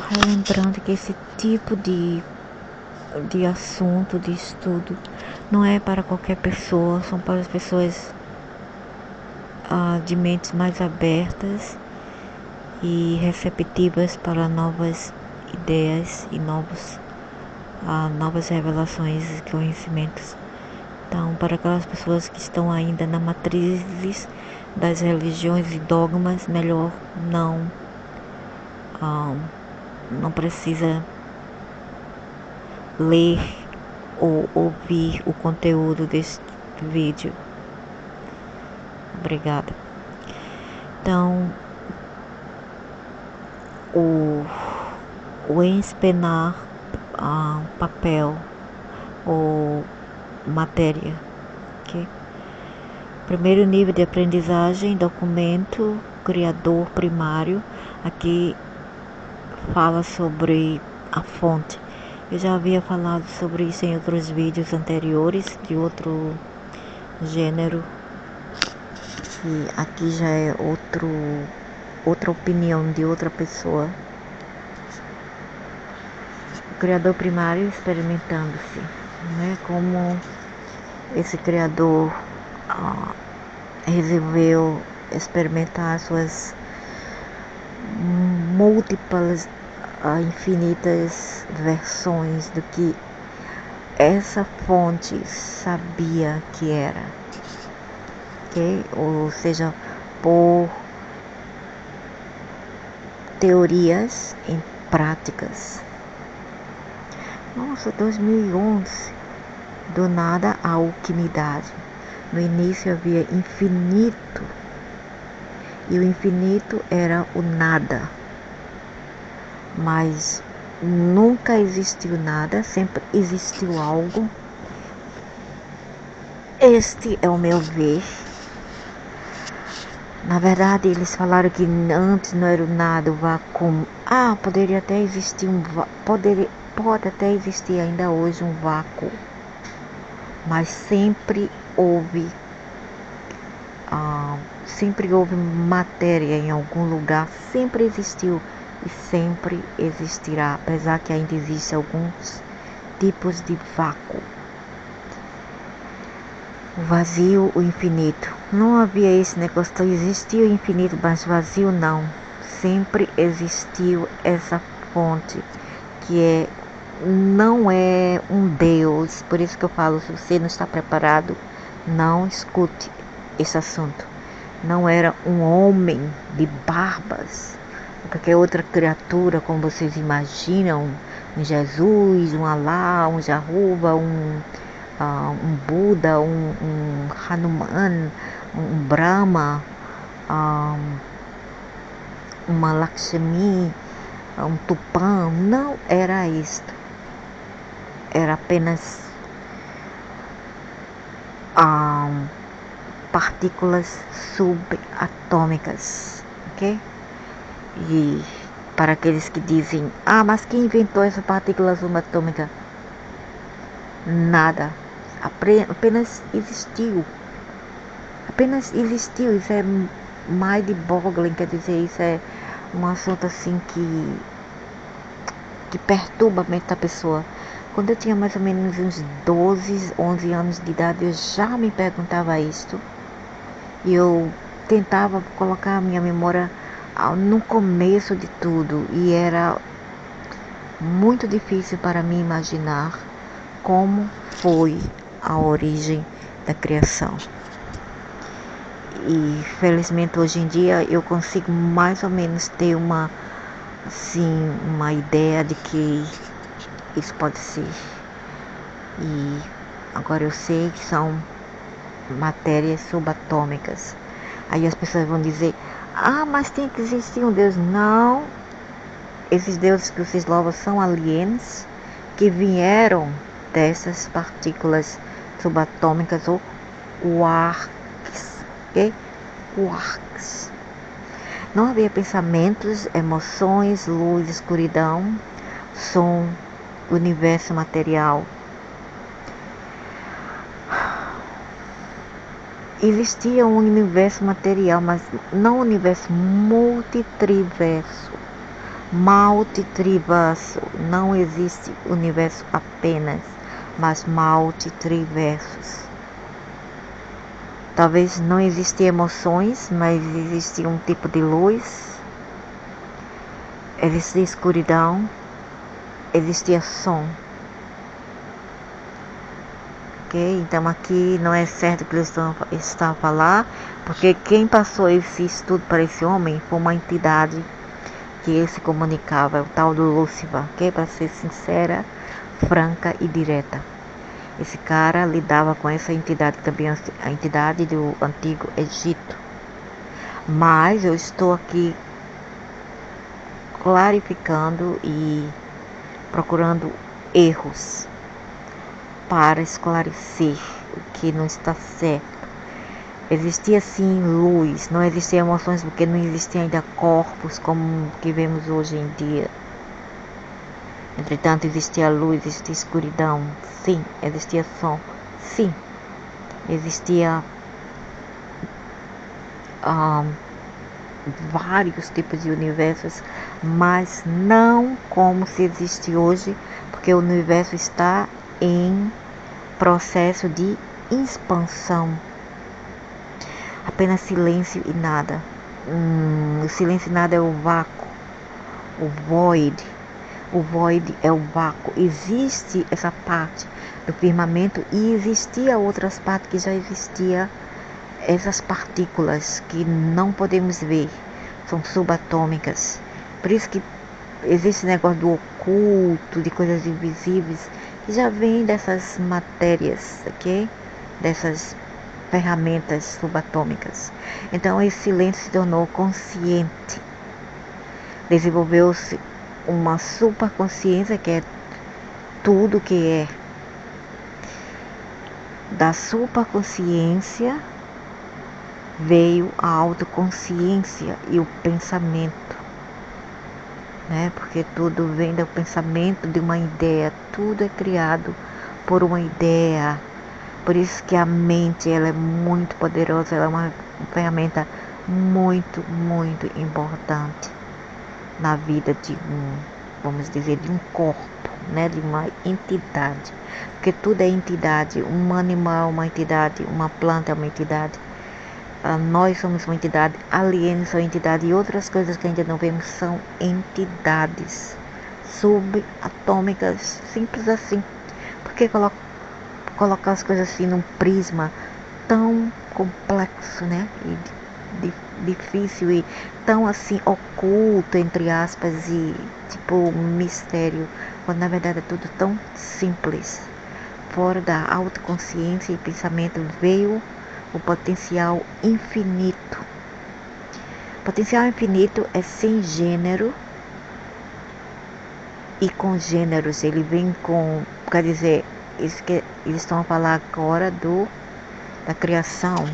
relembrando que esse tipo de assunto, de estudo, não é para qualquer pessoa, são para as pessoas de mentes mais abertas e receptivas para novas ideias e novas revelações e conhecimentos. Então, para aquelas pessoas que estão ainda na matrizes das religiões e dogmas, melhor não precisa ler ou ouvir o conteúdo deste vídeo. Obrigada. Então, o empenar papel ou matéria, ok? Primeiro nível de aprendizagem, documento, criador primário. Aqui fala sobre a fonte. Eu já havia falado sobre isso em outros vídeos anteriores, de outro gênero. E aqui já é outra opinião de outra pessoa. O criador primário experimentando-se, né? Como esse criador resolveu experimentar suas múltiplas, infinitas versões do que essa fonte sabia que era, ok? Ou seja, por teorias em práticas. Nossa, 2011, do nada a alquimidade. No início havia infinito, e o infinito era o nada, mas nunca existiu nada, sempre existiu algo. Este é o meu ver. Na verdade, eles falaram que antes não era o nada, o vácuo. Poderia até existir pode até existir ainda hoje um vácuo, mas sempre houve matéria em algum lugar, sempre existiu e sempre existirá, apesar que ainda existem alguns tipos de vácuo. O vazio, o infinito. Não havia esse negócio, existia o infinito, mas vazio não. Sempre existiu essa fonte, que não é um Deus. Por isso que eu falo, se você não está preparado, não escute esse assunto. Não era um homem de barbas, qualquer outra criatura como vocês imaginam, um Jesus, um Alá, um Jeová, um Buda, um Hanuman, um Brahma, uma Lakshmi, um Tupã. Não era isto. Era apenas partículas subatômicas, ok? E para aqueles que dizem, mas quem inventou essa partícula subatômica? Nada. Apenas existiu. Isso é mind-boggling, quer dizer, isso é um assunto assim que perturba a mente da pessoa. Quando eu tinha mais ou menos uns 12, 11 anos de idade, eu já me perguntava isto. E eu tentava colocar a minha memória no começo de tudo. E era muito difícil para mim imaginar como foi a origem da criação. E felizmente hoje em dia eu consigo mais ou menos ter uma ideia de que isso pode ser. E agora eu sei que são matérias subatômicas. Aí as pessoas vão dizer, mas tem que existir um Deus. Não, esses deuses que vocês louvam são aliens que vieram dessas partículas subatômicas ou quarks, ok? Quarks. Não havia pensamentos, emoções, luz, escuridão, som, universo material. Existia um universo material, mas não um universo multitriverso. multitriverso. Não existe universo apenas, mas multitriversos. Talvez não existiam emoções, mas existia um tipo de luz, existia escuridão, existia som. Ok? Então aqui não é certo que eles estão a falar, porque quem passou esse estudo para esse homem foi uma entidade que ele se comunicava, o tal do Lúcifer, ok? Para ser sincera, franca e direta. Esse cara lidava com essa entidade, também a entidade do Antigo Egito. Mas eu estou aqui clarificando e procurando erros para esclarecer o que não está certo. Existia sim luz, não existiam emoções porque não existiam ainda corpos como que vemos hoje em dia. Entretanto, existia luz, existia escuridão, sim. Existia som, sim. Existia vários tipos de universos, mas não como se existe hoje, porque o universo está em processo de expansão. Apenas silêncio e nada. O silêncio e nada é o vácuo, o void. O void é o vácuo. Existe essa parte do firmamento e existia outras partes que já existia, essas partículas que não podemos ver, são subatômicas. Por isso que existe negócio do oculto, de coisas invisíveis, que já vem dessas matérias, ok? Dessas ferramentas subatômicas. Então esse silêncio se tornou consciente. Desenvolveu-se uma superconsciência que é tudo que é. Da superconsciência veio a autoconsciência e o pensamento, né? Porque tudo vem do pensamento de uma ideia, tudo é criado por uma ideia. Por isso que a mente ela é muito poderosa, ela é uma ferramenta muito, muito importante na vida de vamos dizer, de um corpo, né? De uma entidade. Porque tudo é entidade, um animal é uma entidade, uma planta é uma entidade. Nós somos uma entidade, alienígenas são entidade e outras coisas que ainda não vemos são entidades subatômicas, simples assim. Por que colocar as coisas assim num prisma tão complexo, né? E difícil e tão assim oculto, entre aspas, e tipo mistério, quando na verdade é tudo tão simples. Fora da autoconsciência e pensamento veio o potencial infinito. O potencial infinito é sem gênero e com gêneros. Ele vem com, quer dizer, isso que eles estão a falar agora da criação.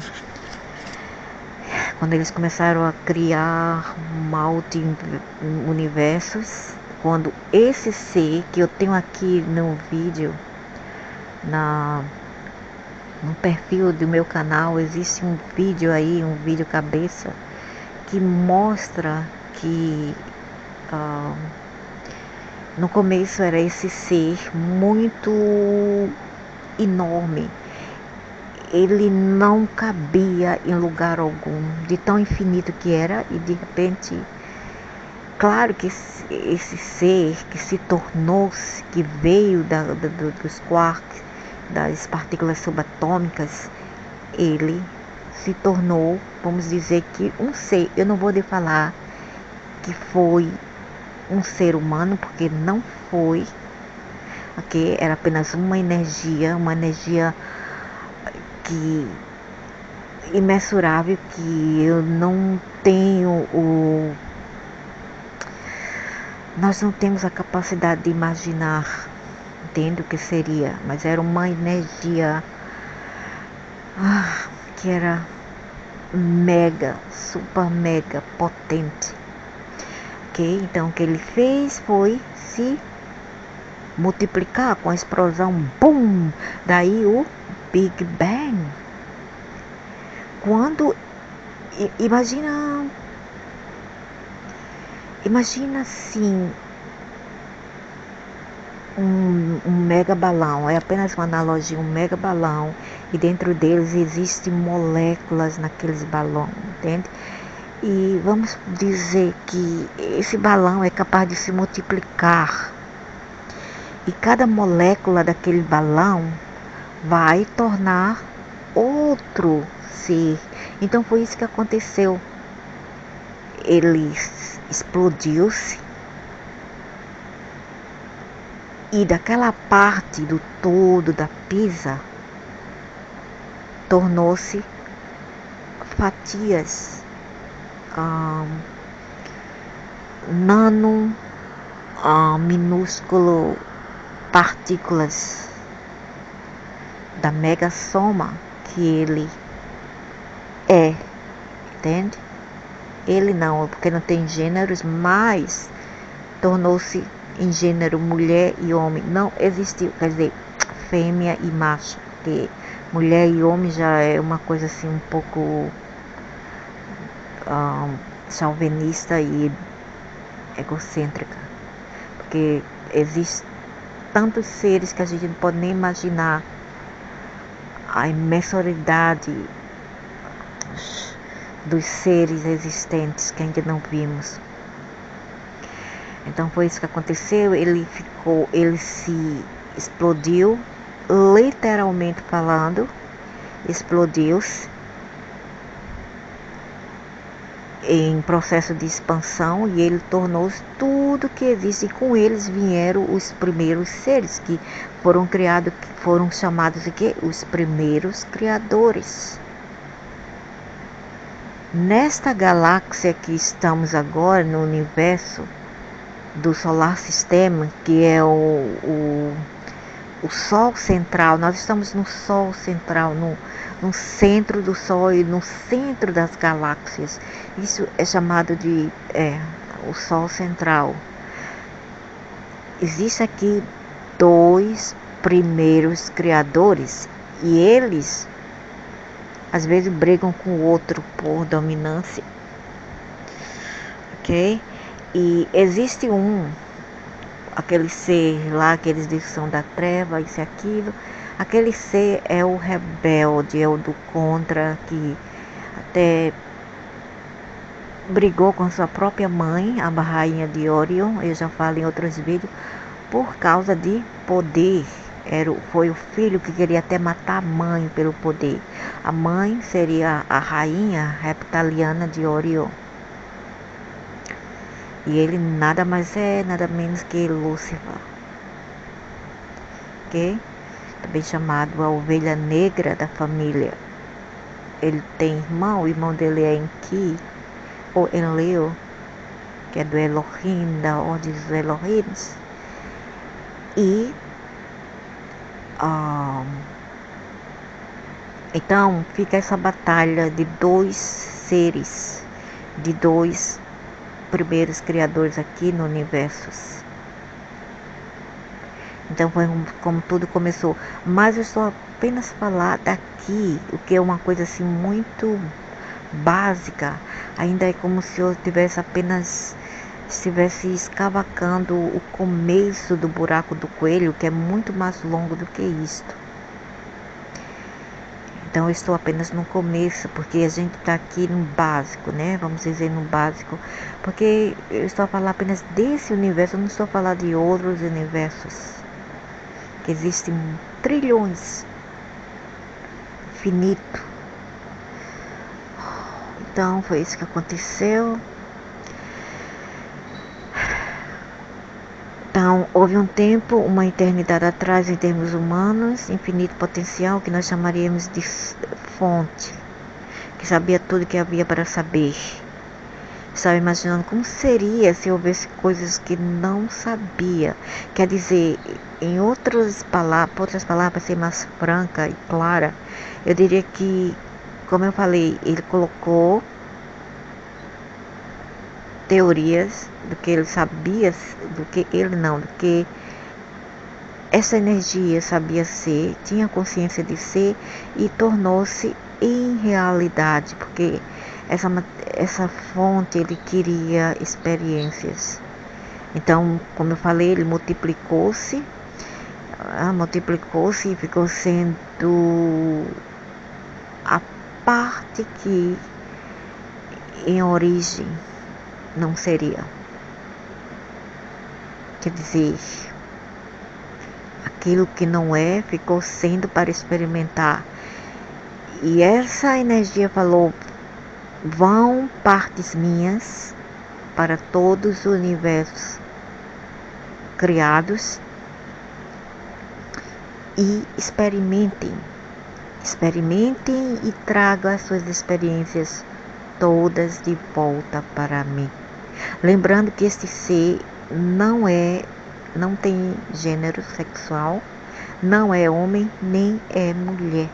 Quando eles começaram a criar multi-universos, quando esse ser que eu tenho aqui no vídeo, no perfil do meu canal, existe um vídeo aí, um vídeo cabeça, que mostra que no começo era esse ser muito enorme. Ele não cabia em lugar algum, de tão infinito que era, e de repente, claro que esse ser que se tornou-se, que veio dos quarks, das partículas subatômicas, ele se tornou, vamos dizer que um ser, eu não vou lhe falar que foi um ser humano, porque não foi, ok? Era apenas uma energia que imensurável, que eu não tenho nós não temos a capacidade de imaginar, entende o que seria, mas era uma energia que era mega, super mega potente, ok? Então o que ele fez foi se multiplicar com a explosão, boom, daí o Big Bang. Quando imagina Imagina assim, um mega balão, é apenas uma analogia, um mega balão, e dentro deles existem moléculas naqueles balões, entende? E vamos dizer que esse balão é capaz de se multiplicar, e cada molécula daquele balão vai tornar outro ser. Então foi isso que aconteceu. Ele explodiu-se, e daquela parte do todo da pizza tornou-se fatias, nano, minúsculo partículas da mega soma que ele é, entende? Ele não, porque não tem gêneros, mas tornou-se em gênero mulher e homem. Não existiu, quer dizer, fêmea e macho, porque mulher e homem já é uma coisa assim um pouco chauvinista e egocêntrica, porque existem tantos seres que a gente não pode nem imaginar a imensidade dos seres existentes que ainda não vimos. Então foi isso que aconteceu. Ele se explodiu, literalmente falando, explodiu-se em processo de expansão, e ele tornou-se tudo que existe, e com eles vieram os primeiros seres que foram criados, que foram chamados de quê? Os primeiros criadores. Nesta galáxia que estamos agora, no universo do solar sistema, que é o Sol central, nós estamos no Sol central, no centro do Sol e no centro das galáxias. Isso é chamado de o Sol central. Existe aqui dois primeiros criadores, e eles às vezes brigam com o outro por dominância, ok? E existe aquele ser lá que eles dizem que são da treva, isso e aquilo. Aquele ser é o rebelde, é o do contra, que até brigou com sua própria mãe, a rainha de Orion, eu já falo em outros vídeos, por causa de poder. Foi o filho que queria até matar a mãe pelo poder. A mãe seria a rainha reptiliana de Orion. E ele nada mais é, nada menos que Lúcifer, ok? Também chamado a ovelha negra da família. Ele tem irmão, o irmão dele é Enki, ou Enlil, que é do Elohim, da ordem dos Elohims. E então fica essa batalha de dois seres, de dois primeiros criadores aqui no universo. Então foi como tudo começou. Mas eu estou apenas falar daqui, o que é uma coisa assim muito básica. Ainda é como se eu estivesse escavacando o começo do buraco do coelho, que é muito mais longo do que isto. Então eu estou apenas no começo, porque a gente está aqui no básico, né? Vamos dizer no básico, porque eu estou a falar apenas desse universo, eu não estou a falar de outros universos, que existem trilhões, infinito. Então foi isso que aconteceu. Então houve um tempo, uma eternidade atrás, em termos humanos, infinito potencial, que nós chamaríamos de fonte, que sabia tudo que havia para saber. Estava imaginando como seria se houvesse coisas que não sabia. Quer dizer, em outras palavras, para ser mais franca e clara, eu diria que, como eu falei, ele colocou teorias do que ele sabia, do que essa energia sabia ser, tinha consciência de ser, e tornou-se em realidade, porque essa fonte ele queria experiências. Então, como eu falei, ele multiplicou-se e ficou sendo a parte que em origem não seria. Quer dizer, aquilo que não é ficou sendo para experimentar. E essa energia falou: vão partes minhas para todos os universos criados e experimentem e tragam as suas experiências todas de volta para mim. Lembrando que este ser não tem gênero sexual, não é homem nem é mulher.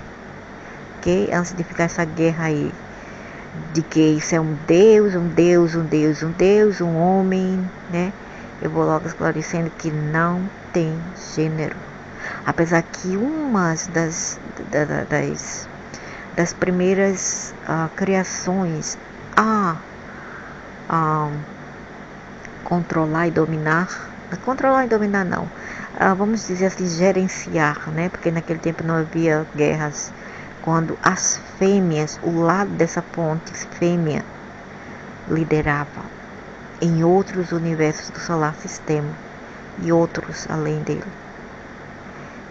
Ok? Antes de ficar essa guerra aí de que isso é um Deus, um homem, né? Eu vou logo esclarecendo que não tem gênero. Apesar que umas das primeiras criações a controlar e dominar não, vamos dizer assim, gerenciar, né? Porque naquele tempo não havia guerras. Quando as fêmeas, o lado dessa ponte fêmea liderava em outros universos do solar sistema e outros além dele.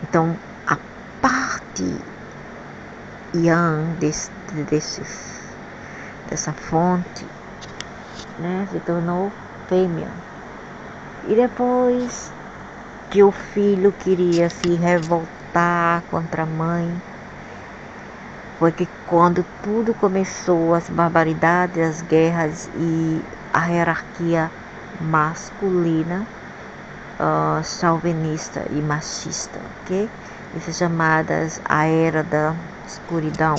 Então, a parte yang dessa fonte, né, se tornou fêmea. E depois que o filho queria se revoltar contra a mãe, foi que quando tudo começou, as barbaridades, as guerras e a hierarquia masculina, chauvinista e machista, ok? Essas chamadas a era da escuridão,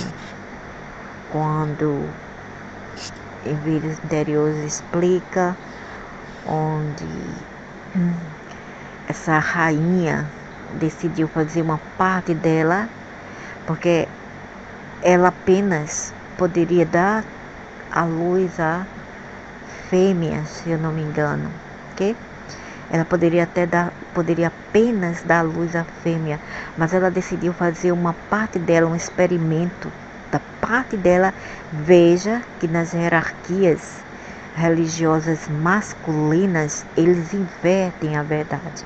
quando em vídeos anteriores explica onde essa rainha decidiu fazer uma parte dela, porque ela apenas poderia dar a luz a fêmeas, se eu não me engano, ok? Ela poderia apenas dar a luz à fêmea, mas ela decidiu fazer uma parte dela, um experimento da parte dela. Veja que nas hierarquias religiosas masculinas, eles invertem a verdade.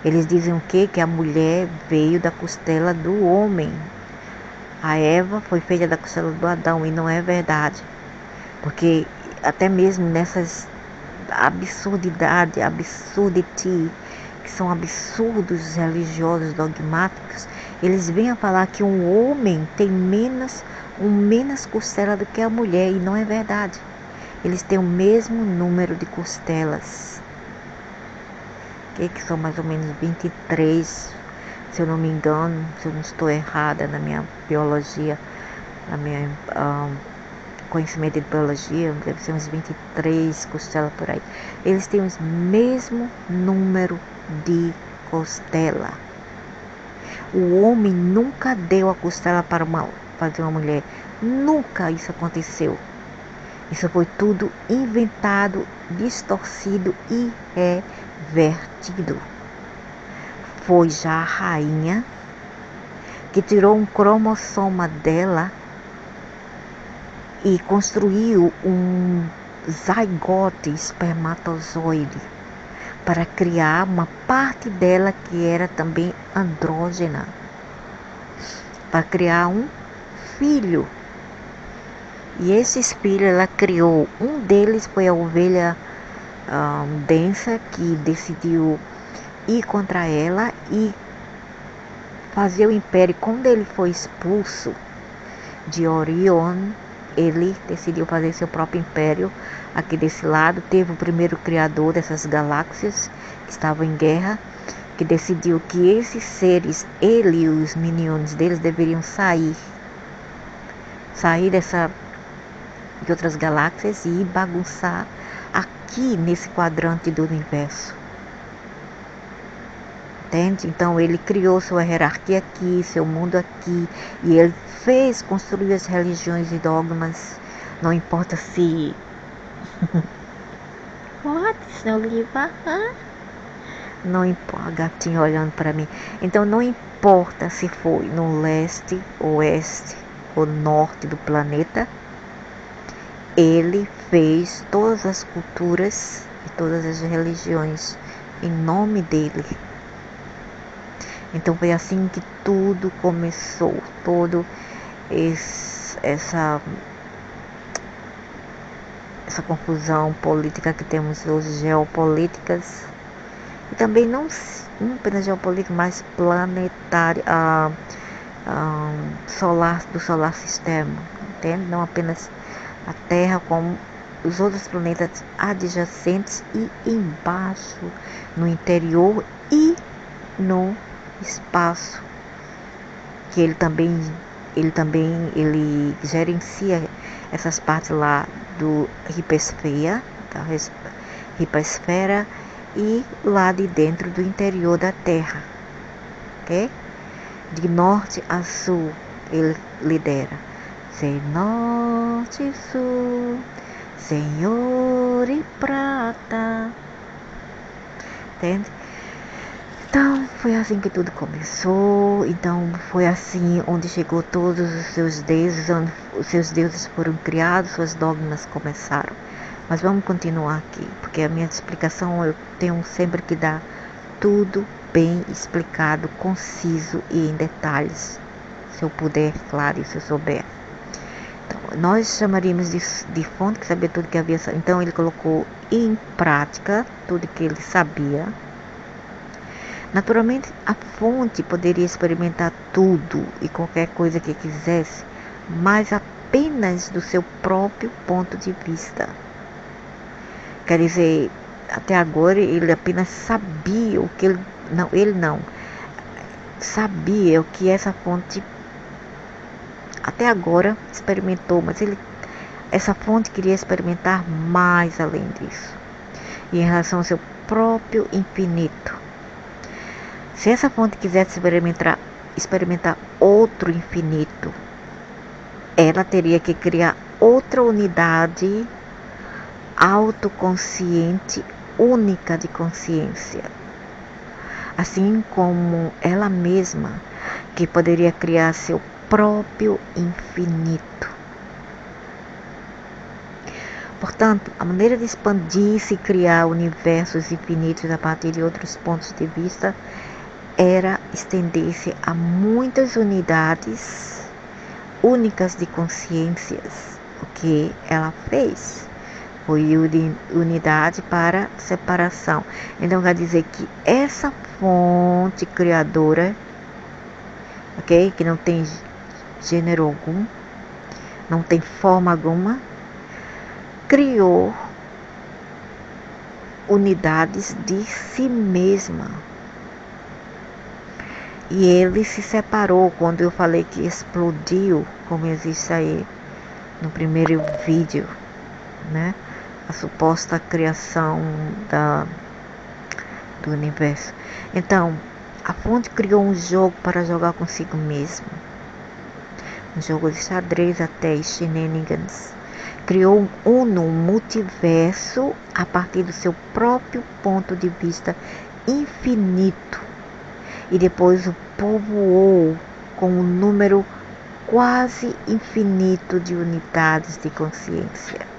Eles dizem o quê? Que a mulher veio da costela do homem. A Eva foi feita da costela do Adão, e não é verdade. Porque até mesmo nessas absurdity, que são absurdos religiosos dogmáticos, eles vêm a falar que um homem tem menos costela do que a mulher, e não é verdade. Eles têm o mesmo número de costelas, que são mais ou menos 23, se eu não me engano, se eu não estou errada na minha biologia, na minha conhecimento de biologia, deve ser uns 23 costelas por aí. Eles têm o mesmo número de costela. O homem nunca deu a costela para fazer uma mulher. Nunca isso aconteceu. Isso foi tudo inventado, distorcido e revertido. Foi já a rainha que tirou um cromossoma dela e construiu um zigote espermatozoide para criar uma parte dela que era também andrógena, para criar um filho. E esses filhos ela criou. Um deles foi a ovelha densa, que decidiu ir contra ela e fazer o império. Quando ele foi expulso de Orion, ele decidiu fazer seu próprio império aqui desse lado. Teve o primeiro criador dessas galáxias que estavam em guerra, que decidiu que esses seres, ele e os minions deles, deveriam sair de outras galáxias e bagunçar aqui nesse quadrante do universo. Entende? Então ele criou sua hierarquia aqui, seu mundo aqui, e ele construiu as religiões e dogmas Não importa se... What? Senhor Liva? Não importa, gatinho olhando para mim. Então não importa se foi no leste, oeste ou norte do planeta, ele fez todas as culturas e todas as religiões em nome dele. Então foi assim que tudo começou, todo essa confusão política que temos hoje, geopolíticas, e também não apenas geopolítica, mas planetária, do solar sistema, entende? Não apenas a Terra, como os outros planetas adjacentes e embaixo, no interior e no espaço, que ele gerencia essas partes lá do hipersfera, da hipersfera, e lá de dentro do interior da Terra, ok? De norte a sul ele lidera, sem norte e sul, sem ouro e prata, entende? Então foi assim que tudo começou. Então foi assim onde chegou todos os seus deuses, onde os seus deuses foram criados, suas dogmas começaram. Mas vamos continuar aqui, porque a minha explicação eu tenho sempre que dar tudo bem explicado, conciso e em detalhes, se eu puder, claro, e se eu souber. Então, nós chamaríamos de fonte que sabia tudo que havia. Então ele colocou em prática tudo que ele sabia. Naturalmente, a fonte poderia experimentar tudo e qualquer coisa que quisesse, mas apenas do seu próprio ponto de vista. Quer dizer, até agora ele apenas sabia o que ele não sabia o que essa fonte até agora experimentou, mas essa fonte queria experimentar mais além disso. E em relação ao seu próprio infinito. Se essa fonte quisesse experimentar outro infinito, ela teria que criar outra unidade autoconsciente, única de consciência. Assim como ela mesma, que poderia criar seu próprio infinito. Portanto, a maneira de expandir-se e criar universos infinitos a partir de outros pontos de vista era estender-se a muitas unidades únicas de consciências. O que ela fez foi unidade para separação. Então quer dizer que essa fonte criadora, ok, que não tem gênero algum, não tem forma alguma, criou unidades de si mesma. E ele se separou quando eu falei que explodiu, como existe aí no primeiro vídeo, né? A suposta criação do universo. Então, a fonte criou um jogo para jogar consigo mesmo. Um jogo de xadrez até shenanigans. Criou um multiverso a partir do seu próprio ponto de vista infinito. E depois o povoou com um número quase infinito de unidades de consciência.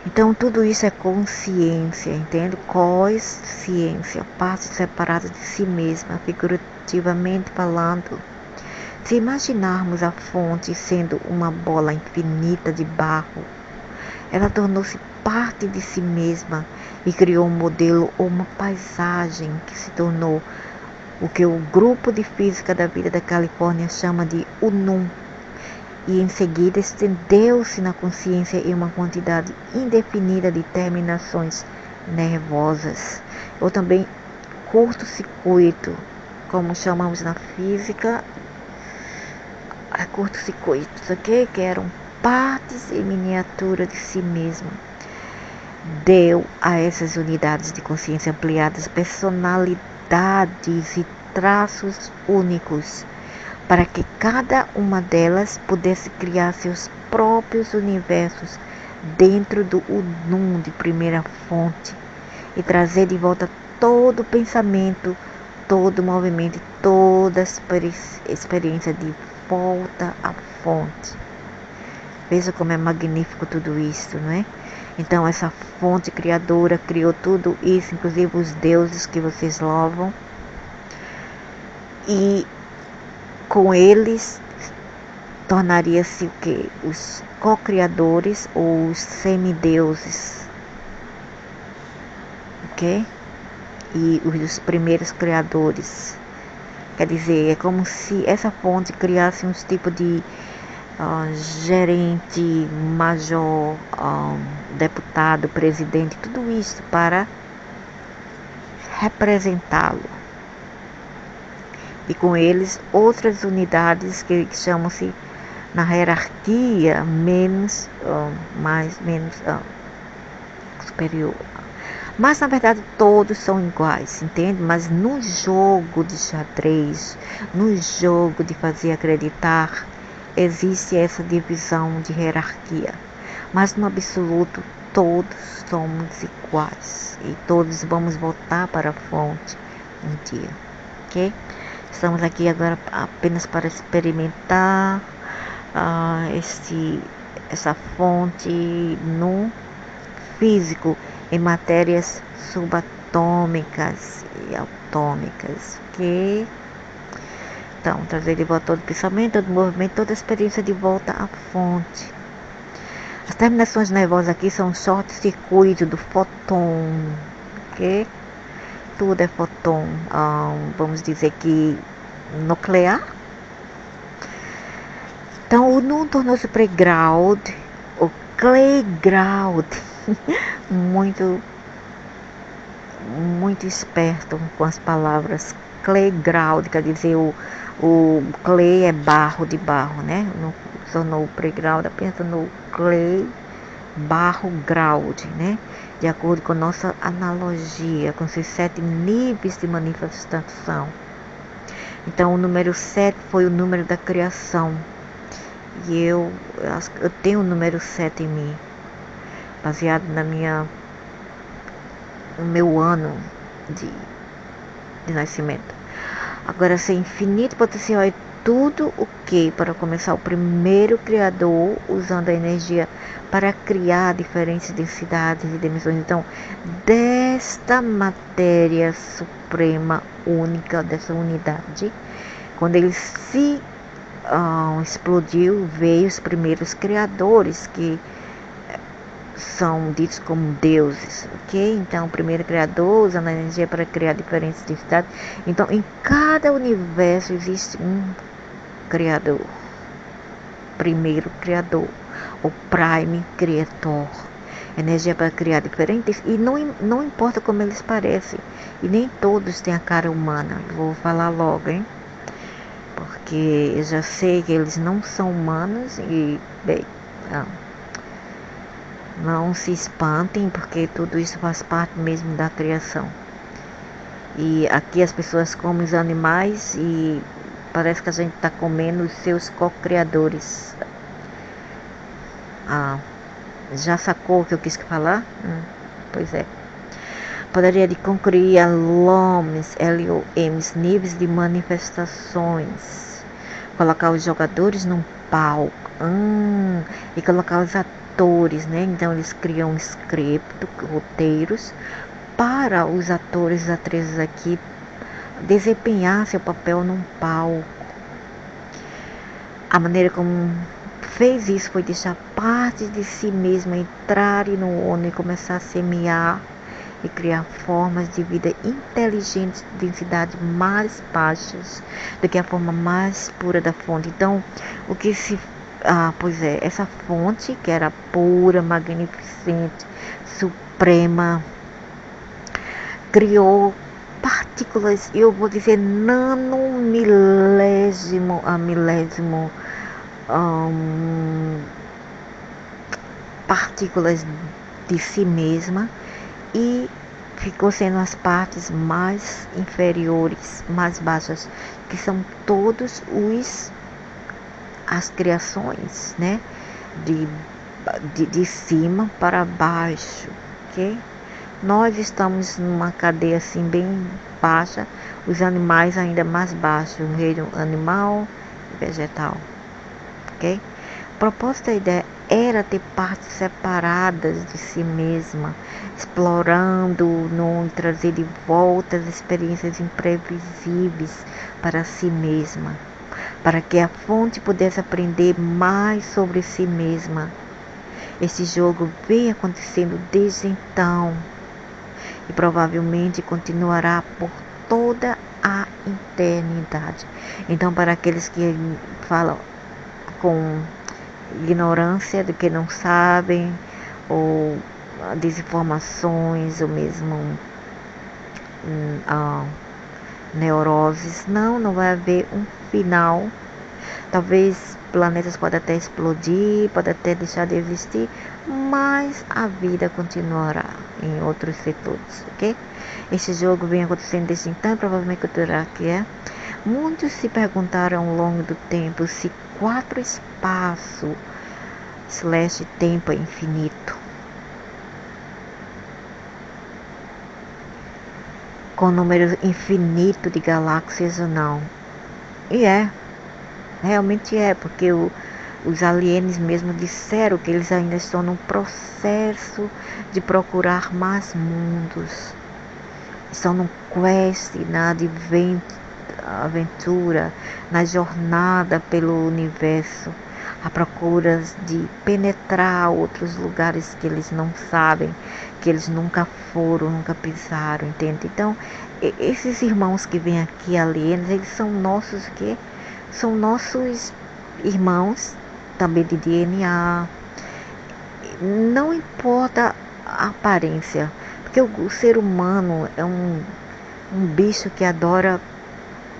Então tudo isso é consciência, entende? Consciência, parte separada de si mesma, figurativamente falando. Se imaginarmos a fonte sendo uma bola infinita de barro, ela tornou-se parte de si mesma e criou um modelo ou uma paisagem que se tornou o que o grupo de física da vida da Califórnia chama de UNUM, e em seguida estendeu-se na consciência em uma quantidade indefinida de terminações nervosas, ou também curto-circuito, como chamamos na física, curto-circuitos, ok? Que eram partes em miniatura de si mesmo. Deu a essas unidades de consciência ampliadas personalidades e traços únicos, para que cada uma delas pudesse criar seus próprios universos dentro do Unum de primeira fonte e trazer de volta todo o pensamento, todo o movimento, toda a experiência de volta à fonte. Veja como é magnífico tudo isso, não é? Então essa fonte criadora criou tudo isso, inclusive os deuses que vocês louvam. E com eles tornaria-se o que? Os co-criadores ou os semideuses. Ok? E os primeiros criadores. Quer dizer, é como se essa fonte criasse um tipo de gerente, major, deputado, presidente, tudo isso para representá-lo. E com eles outras unidades que chamam-se na hierarquia menos superior. Mas na verdade todos são iguais, entende? Mas no jogo de xadrez, no jogo de fazer acreditar, existe essa divisão de hierarquia. Mas no absoluto todos somos iguais e todos vamos voltar para a fonte um dia, ok? Estamos aqui agora apenas para experimentar essa fonte no físico, em matérias subatômicas e atômicas, ok? Então, trazer de volta todo o pensamento, todo o movimento, toda a experiência de volta à fonte. As terminações nervosas aqui são short-circuito do fóton, ok? Tudo é fóton, vamos dizer que nuclear. Então, o Unum tornou-se playground, o playground, muito esperto com as palavras playground, quer dizer, o clay é barro de barro, né? Não tornou o playground, apenas no clay, barro, ground, né? De acordo com nossa analogia, com seus 7 níveis de manifestação. Então, o número 7 foi o número da criação. E eu tenho o número 7 em mim, baseado no meu ano de nascimento. Agora, ser infinito potencial é tudo o que? Para começar, o primeiro criador usando a energia para criar diferentes densidades e dimensões. Então, desta matéria suprema, única, dessa unidade, quando ele se explodiu, veio os primeiros criadores que são ditos como deuses, ok? Então, o primeiro criador usando a energia para criar diferentes densidades. Então, em cada universo existe um criador, primeiro criador, o prime creator. Energia para criar diferentes, e não importa como eles parecem, e nem todos têm a cara humana, vou falar logo, hein? Porque eu já sei que eles não são humanos e, bem, não se espantem, porque tudo isso faz parte mesmo da criação. E aqui as pessoas comem os animais e parece que a gente está comendo os seus co-criadores. Já sacou o que eu quis falar? Pois é. Poderia de concluir a LOMs, LOMs, níveis de manifestações. Colocar os jogadores num palco. E colocar os atores, né? Então eles criam um script, roteiros, para os atores e atrizes aqui desempenhar seu papel num palco. A maneira como fez isso foi deixar parte de si mesma entrar no ONU e começar a semear e criar formas de vida inteligentes de densidades mais baixas do que a forma mais pura da fonte. Então, o que se... pois é, essa fonte que era pura, magnificente, suprema, criou partículas, eu vou dizer nanomilésimo a milésimo, partículas de si mesma, e ficou sendo as partes mais inferiores, mais baixas, que são todos as criações, né? De cima para baixo, ok? Nós estamos numa cadeia assim bem baixa, os animais ainda mais baixos, o reino animal e vegetal, ok? O propósito da ideia era ter partes separadas de si mesma, explorando, não trazer de volta as experiências imprevisíveis para si mesma, para que a fonte pudesse aprender mais sobre si mesma. Esse jogo vem acontecendo desde então e provavelmente continuará por toda a eternidade. Então, para aqueles que falam com ignorância do que não sabem, ou desinformações, ou mesmo neuroses, não vai haver um final. Talvez planetas podem até explodir, pode até deixar de existir, mas a vida continuará em outros setores, ok? Esse jogo vem acontecendo desde então, provavelmente continuará que é. Muitos se perguntaram ao longo do tempo se 4 espaço/tempo é infinito, com número infinito de galáxias ou não. E realmente porque os aliens mesmo disseram que eles ainda estão no processo de procurar mais mundos. Estão no quest, na aventura, na jornada pelo universo, à procura de penetrar outros lugares que eles não sabem, que eles nunca foram, nunca pisaram, entende? Então, esses irmãos que vêm aqui, alienos, eles são nossos quê? São nossos irmãos, também de DNA. Não importa a aparência, porque o ser humano é um bicho que adora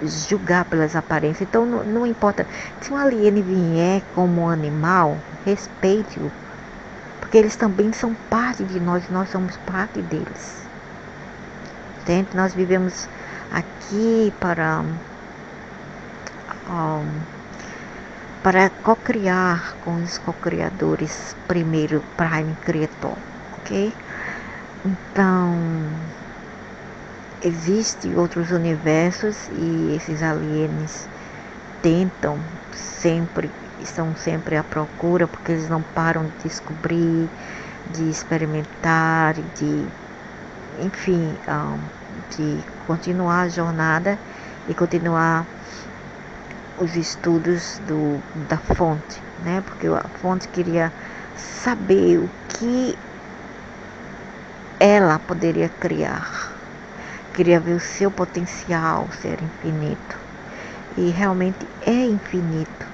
julgar pelas aparências. Então não importa. Se um alien vier como um animal, respeite-o, porque eles também são parte de nós, nós somos parte deles. Entende? Nós vivemos aqui para co-criar com os co-criadores, primeiro Prime Creator, ok? Então, existem outros universos e esses aliens estão sempre à procura, porque eles não param de descobrir, de experimentar, enfim, de continuar a jornada e continuar os estudos da fonte, né? Porque a fonte queria saber o que ela poderia criar, queria ver o seu potencial ser infinito, e realmente é infinito,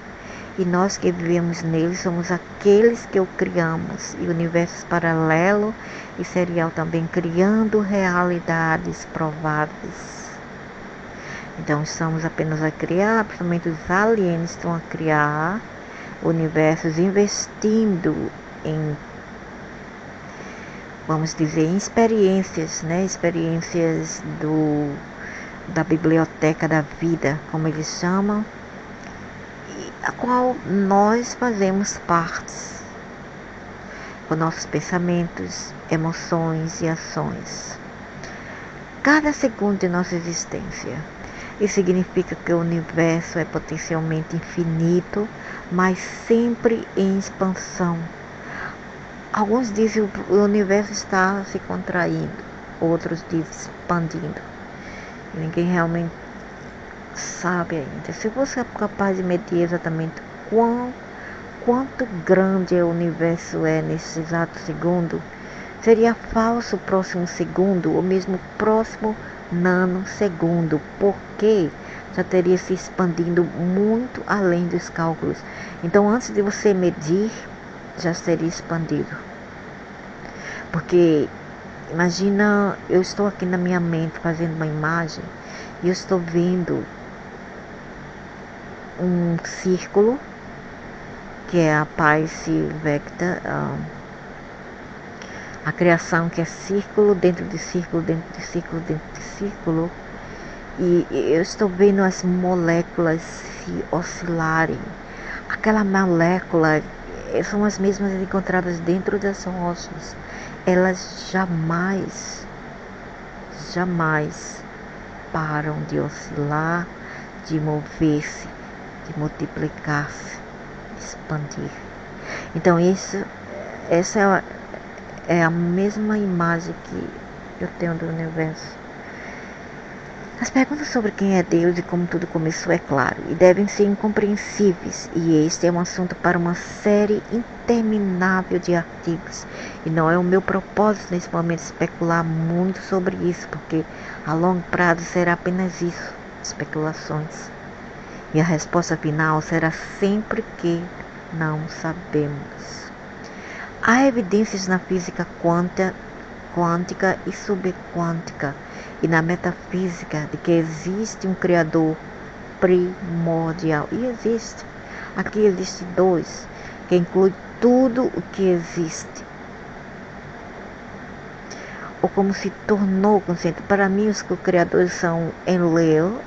e nós que vivemos nele somos aqueles que o criamos, e universos paralelo e serial também, criando realidades prováveis. Então estamos apenas a criar, principalmente os aliens estão a criar universos, investindo em, vamos dizer, em experiências, né? Experiências da biblioteca da vida, como eles chamam, a qual nós fazemos partes com nossos pensamentos, emoções e ações. Cada segundo de nossa existência. Isso significa que o universo é potencialmente infinito, mas sempre em expansão. Alguns dizem que o universo está se contraindo, outros dizem expandindo. E ninguém realmente sabe ainda. Se você é capaz de medir exatamente quanto grande o universo é nesse exato segundo, seria falso o próximo segundo, ou mesmo o próximo nanosegundo, porque já teria se expandindo muito além dos cálculos. Então, antes de você medir, já seria expandido. Porque, imagina, eu estou aqui na minha mente fazendo uma imagem, e eu estou vendo um círculo, que é a Pi Vector, A criação que é círculo dentro de círculo, dentro de círculo, dentro de círculo. E eu estou vendo as moléculas se oscilarem. Aquela molécula são as mesmas encontradas dentro das rochas. Elas jamais param de oscilar, de mover-se, de multiplicar-se, de expandir. Então essa é a mesma imagem que eu tenho do universo. As perguntas sobre quem é Deus e como tudo começou, é claro, e devem ser incompreensíveis, e este é um assunto para uma série interminável de artigos, e não é o meu propósito nesse momento especular muito sobre isso, porque a longo prazo será apenas isso, especulações, e a resposta final será sempre que não sabemos. Há evidências na física quântica e subquântica e na metafísica de que existe um Criador primordial. E existe. Aqui existe dois, que inclui tudo o que existe. Ou como se tornou consciente. Para mim, os criadores são Enlil,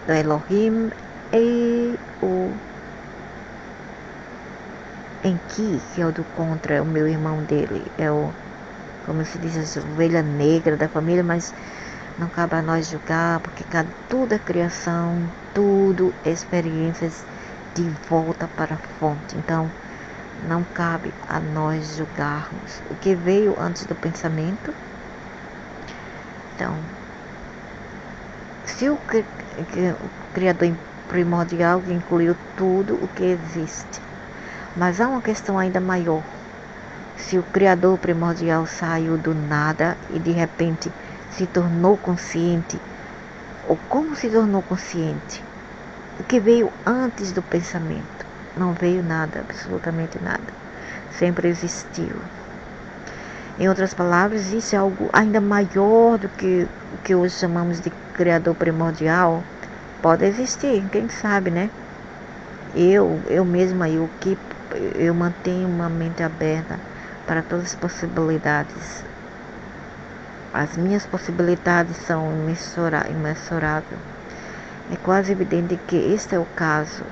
Elohim, e o Enki, que é o do contra, é o meu irmão dele, é o, como se diz, a ovelha negra da família, mas não cabe a nós julgar, porque tudo é criação, tudo é experiências de volta para a fonte. Então, não cabe a nós julgarmos o que veio antes do pensamento. Então, se o Criador primordial incluiu tudo o que existe, mas há uma questão ainda maior. Se o Criador primordial saiu do nada e de repente se tornou consciente, ou como se tornou consciente? O que veio antes do pensamento? Não veio nada, absolutamente nada. Sempre existiu. Em outras palavras, isso é algo ainda maior do que o que hoje chamamos de Criador primordial. Pode existir, quem sabe, né? Eu mesma, eu mantenho uma mente aberta para todas as possibilidades. As minhas possibilidades são imensuráveis. É quase evidente que este é o caso.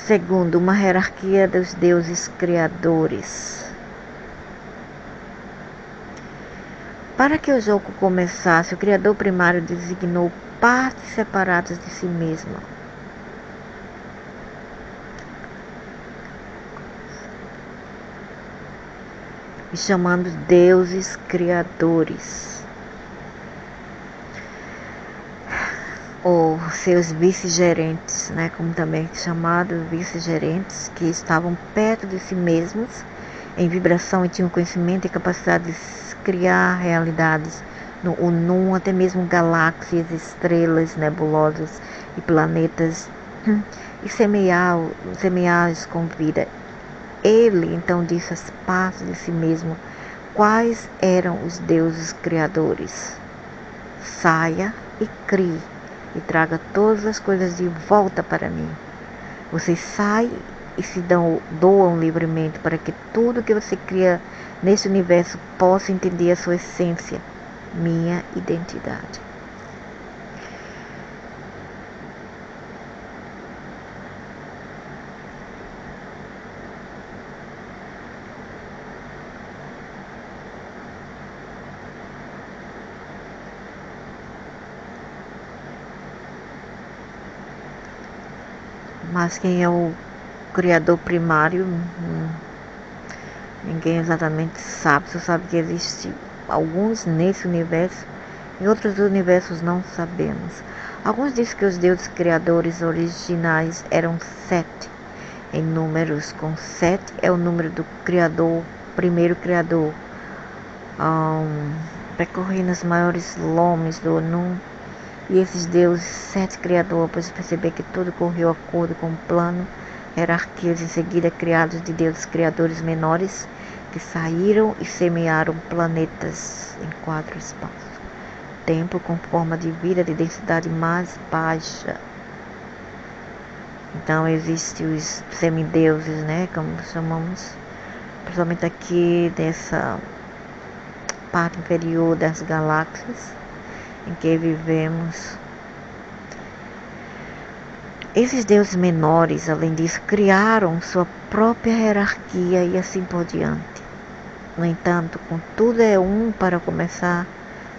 Segundo, uma hierarquia dos deuses criadores. Para que o jogo começasse, o Criador primário designou partes separadas de si mesmo. E chamando deuses criadores. Ou seus vice-gerentes, né, como também chamados vice-gerentes, que estavam perto de si mesmos, em vibração e tinham conhecimento e capacidade de criar realidades no até mesmo galáxias, estrelas, nebulosas e planetas, e semeá-los com vida. Ele então disse às partes de si mesmo quais eram os deuses criadores. Saia e crie, e traga todas as coisas de volta para mim. Você sai e se doam livremente para que tudo que você cria nesse universo possa entender a sua essência, minha identidade. Mas quem é o Criador primário, ninguém exatamente sabe. Só sabe que existe alguns nesse universo, em outros universos não sabemos. Alguns dizem que os deuses criadores originais eram 7 em números, com 7 é o número do Criador, primeiro Criador, percorrendo os maiores lomes do Anum. E esses deuses, 7 criadores, pois perceber que tudo correu de acordo com o plano, hierarquias em seguida criados de deuses criadores menores, que saíram e semearam planetas em 4 espaços. Tempo com forma de vida de densidade mais baixa. Então existem os semideuses, né, como chamamos, principalmente aqui dessa parte inferior das galáxias em que vivemos. Esses deuses menores, além disso, criaram sua própria hierarquia e assim por diante. No entanto, com tudo é um para começar,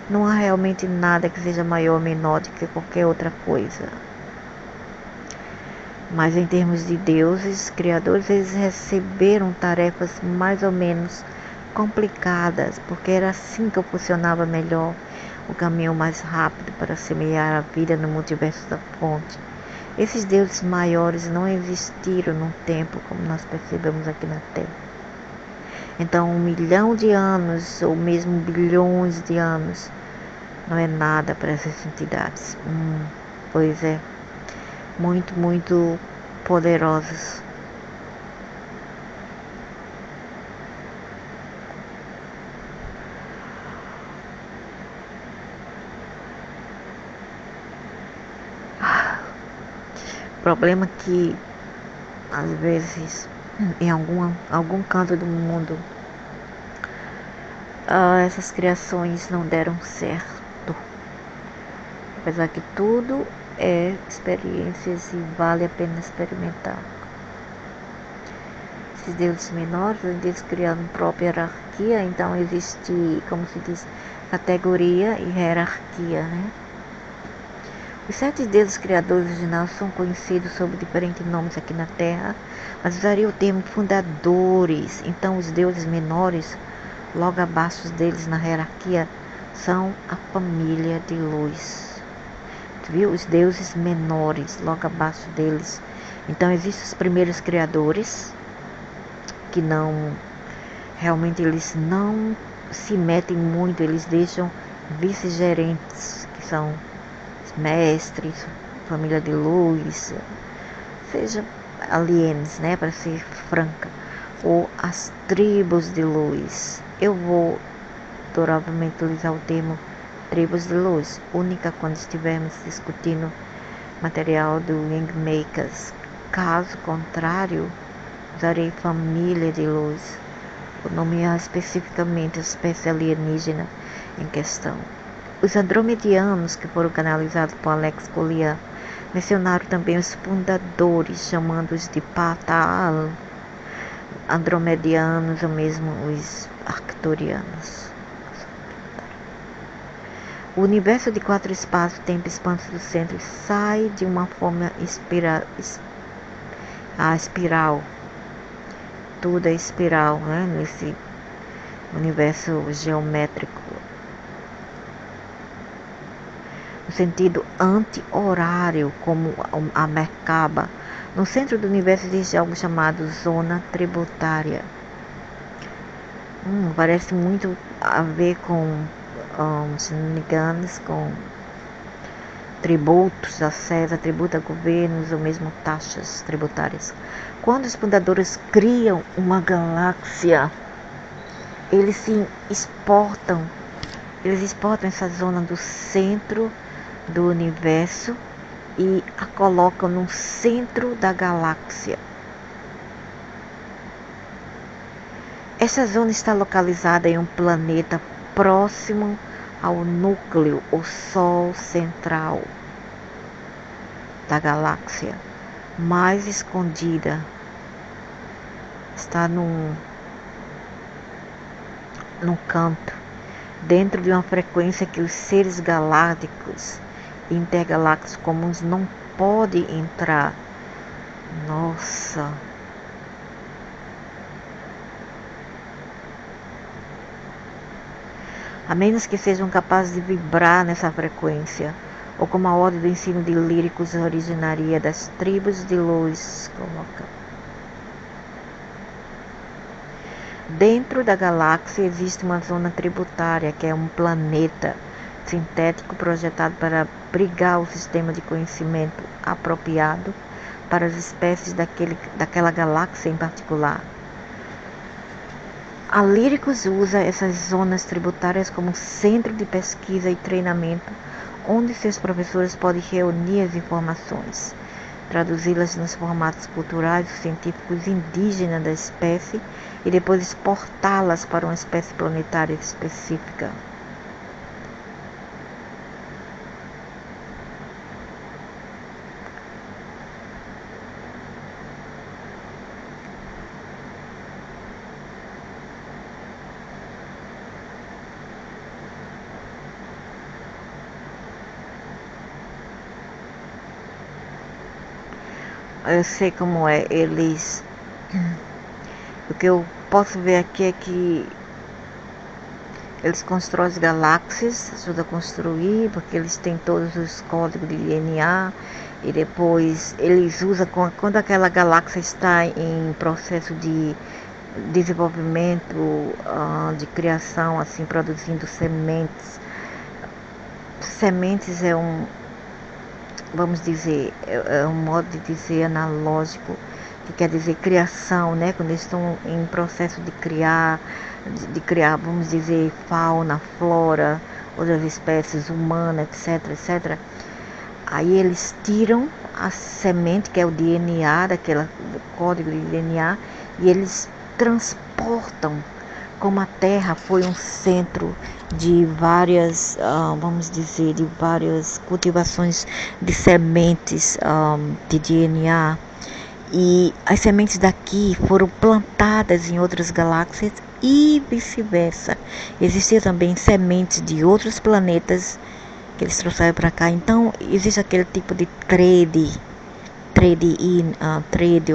não há realmente nada que seja maior ou menor do que qualquer outra coisa. Mas em termos de deuses, criadores, eles receberam tarefas mais ou menos complicadas, porque era assim que funcionava melhor, o caminho mais rápido para semear a vida no multiverso da fonte. Esses deuses maiores não existiram num tempo como nós percebemos aqui na Terra. Então 1 milhão de anos, ou mesmo bilhões de anos, não é nada para essas entidades. Pois é, muito, muito poderosos. O problema é que, às vezes, em algum canto do mundo, essas criações não deram certo. Apesar que tudo é experiências e vale a pena experimentar. Esses deuses menores, eles criaram própria hierarquia, então existe, como se diz, categoria e hierarquia, né? Os 7 deuses criadores originais são conhecidos sob diferentes nomes aqui na Terra, mas usaria o termo fundadores. Então os deuses menores, logo abaixo deles na hierarquia, são a família de luz. Tu viu? Os deuses menores, logo abaixo deles. Então existem os primeiros criadores, que não, realmente eles não se metem muito, eles deixam vice-gerentes, que são mestres, família de luz, seja alienes, né, para ser franca, ou as tribos de luz. Eu vou provavelmente utilizar o termo tribos de luz, única quando estivermos discutindo material do Wingmakers. Caso contrário, usarei família de luz, por nomear especificamente a espécie alienígena em questão. Os andromedianos, que foram canalizados por Alex Collier, mencionaram também os fundadores, chamando-os de Pataal, andromedianos ou mesmo os arcturianos. O universo de 4 espaços, tempo e expansão do centro sai de uma forma espiral. Tudo é espiral, né? Nesse universo geométrico. No sentido anti-horário, como a Merkaba. No centro do universo existe algo chamado zona tributária. Parece muito a ver com, se não me engano, com tributos a César, tributo a governos ou mesmo taxas tributárias. Quando os fundadores criam uma galáxia, eles se exportam essa zona do centro do universo e a colocam no centro da galáxia. Essa zona está localizada em um planeta próximo ao núcleo, o Sol central da galáxia, mais escondida. Está num canto, dentro de uma frequência que os seres galácticos e intergalácticos comuns não podem entrar. Nossa! A menos que sejam capazes de vibrar nessa frequência, ou como a ordem do ensino de líricos originaria das tribos de luz coloca. Dentro da galáxia existe uma zona tributária, que é um planeta sintético projetado para abrigar o sistema de conhecimento apropriado para as espécies daquela galáxia em particular. A Lyricus usa essas zonas tributárias como centro de pesquisa e treinamento, onde seus professores podem reunir as informações. traduzi-las nos formatos culturais e científicos indígenas da espécie e depois exportá-las para uma espécie planetária específica. Eu sei como é, o que eu posso ver aqui é que eles constroem as galáxias, ajudam a construir, porque eles têm todos os códigos de DNA, e depois eles usam, quando aquela galáxia está em processo de desenvolvimento, de criação, assim, produzindo sementes. Sementes vamos dizer, é um modo de dizer analógico, que quer dizer criação, né? Quando eles estão em processo de criar, vamos dizer, fauna, flora, outras espécies humanas, etc. Aí eles tiram a semente, que é o DNA, do código de DNA, e eles transportam, como a Terra foi um centro de várias, vamos dizer, de várias cultivações de sementes de DNA, e as sementes daqui foram plantadas em outras galáxias e vice-versa. Existiam também sementes de outros planetas que eles trouxeram para cá. Então existe aquele tipo de trade